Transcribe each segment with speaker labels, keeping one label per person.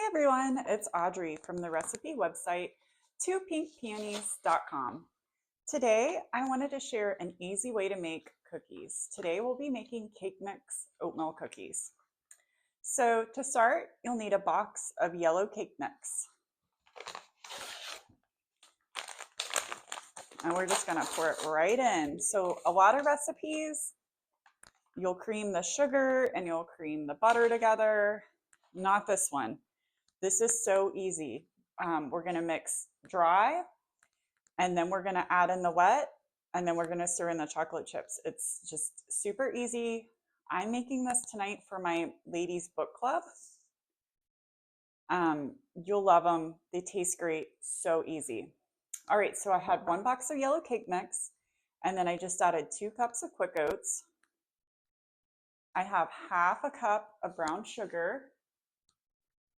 Speaker 1: Hi everyone, it's Audrey from the recipe website 2pinkpeonies.com. Today I wanted to share an easy way to make cookies. Today we'll be making cake mix oatmeal cookies. So to start, you'll need a box of yellow cake mix. And we're just gonna pour it right in. So a lot of recipes, you'll cream the sugar and you'll cream the butter together. Not this one. This is so easy. We're gonna mix dry, and then we're gonna add in the wet, and then we're gonna stir in the chocolate chips. It's just super easy. I'm making this tonight for my ladies book club. You'll love them. They taste great, so easy. All right, so I had 1 box of yellow cake mix, and then I just added 2 cups of quick oats. I have half a cup of brown sugar,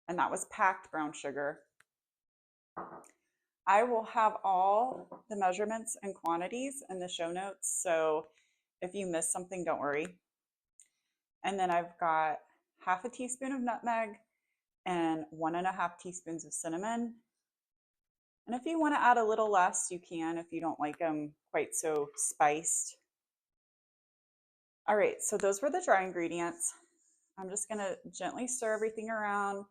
Speaker 1: and that was packed brown sugar. I will have all the measurements and quantities in the show notes, so if you miss something, don't worry. And then I've got half a teaspoon of nutmeg and 1.5 teaspoons of cinnamon. And if you want to add a little less, you can if you don't like them quite so spiced. All right, so those were the dry ingredients. I'm just going to gently stir everything around,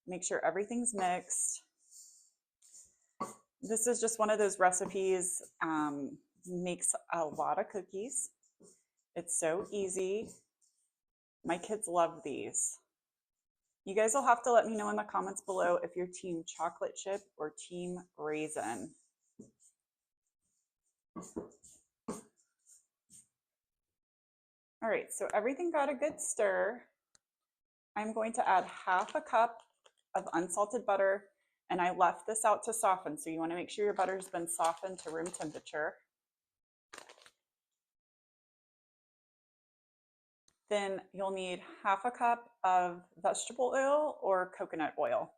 Speaker 1: make sure everything's mixed. This is just one of those recipes, makes a lot of cookies. It's so easy. My kids love these. You guys will have to let me know in the comments below if you're team chocolate chip or team raisin. All right, so everything got a good stir. I'm going to add half a cup of unsalted butter, and I left this out to soften, so you want to make sure your butter's been softened to room temperature. Then you'll need half a cup of vegetable oil or coconut oil.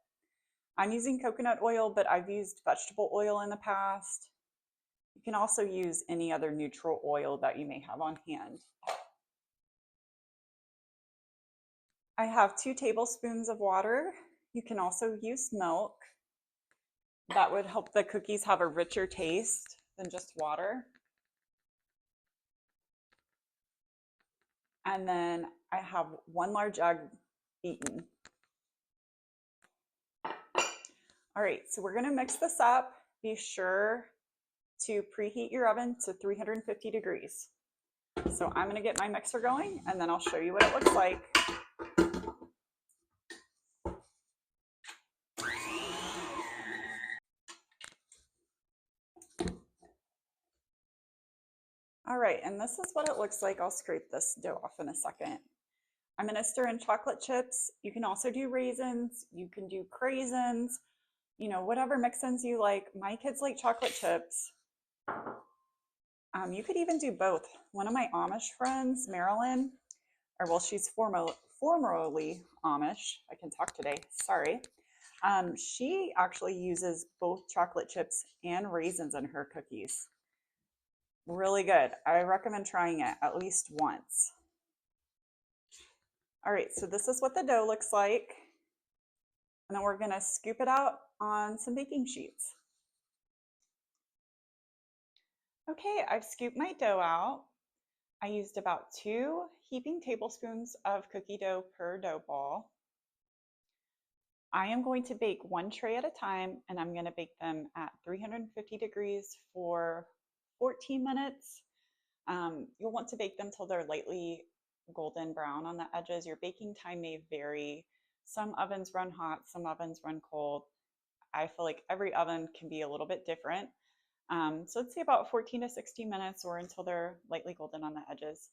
Speaker 1: I'm using coconut oil, but I've used vegetable oil in the past. You can also use any other neutral oil that you may have on hand. I have 2 tablespoons of water. You can also use milk. That would help the cookies have a richer taste than just water. And then I have 1 large egg beaten. All right, so we're gonna mix this up. Be sure to preheat your oven to 350 degrees. So I'm gonna get my mixer going and then I'll show you what it looks like. All right, and this is what it looks like. I'll scrape this dough off in a second. I'm gonna stir in chocolate chips. You can also do raisins, you can do craisins, you know, whatever mix-ins you like. My kids like chocolate chips. You could even do both. One of my Amish friends, Marilyn, or well, she's formerly Amish. I can talk today, sorry. She actually uses both chocolate chips and raisins in her cookies. Really good. I recommend trying it at least once. All right, so this is what the dough looks like. And then we're gonna scoop it out on some baking sheets. Okay, I've scooped my dough out. I used about 2 heaping tablespoons of cookie dough per dough ball. I am going to bake 1 tray at a time, and I'm gonna bake them at 350 degrees for 14 minutes. You'll want to bake them till they're lightly golden brown on the edges. Your baking time may vary. Some ovens run hot, some ovens run cold. I feel like every oven can be a little bit different. So let's say about 14 to 16 minutes or until they're lightly golden on the edges.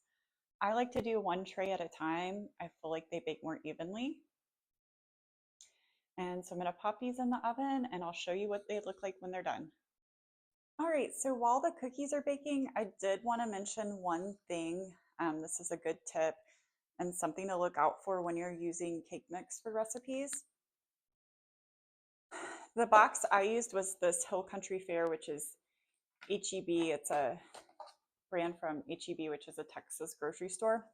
Speaker 1: I like to do 1 tray at a time. I feel like they bake more evenly. And so I'm gonna pop these in the oven and I'll show you what they look like when they're done. All right, so while the cookies are baking, I did want to mention one thing. This is a good tip and something to look out for when you're using cake mix for recipes. The box I used was this Hill Country Fare, which is H-E-B. It's a brand from H-E-B, which is a Texas grocery store.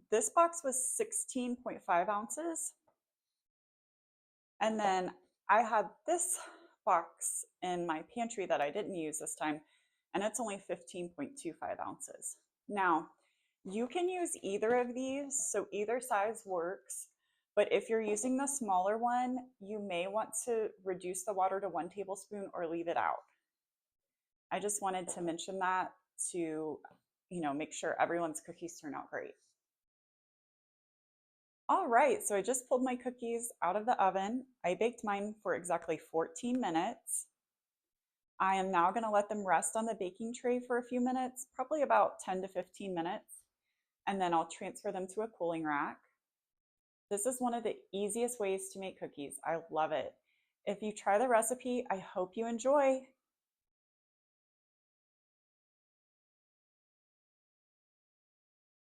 Speaker 1: This box was 16.5 ounces. And then I had this box in my pantry that I didn't use this time, and it's only 15.25 ounces. Now, you can use either of these, so either size works. But if you're using the smaller one, you may want to reduce the water to 1 tablespoon or leave it out. I just wanted to mention that to, make sure everyone's cookies turn out great. All right, so I just pulled my cookies out of the oven. I baked mine for exactly 14 minutes. I am now gonna let them rest on the baking tray for a few minutes, probably about 10 to 15 minutes, and then I'll transfer them to a cooling rack. This is one of the easiest ways to make cookies. I love it. If you try the recipe, I hope you enjoy.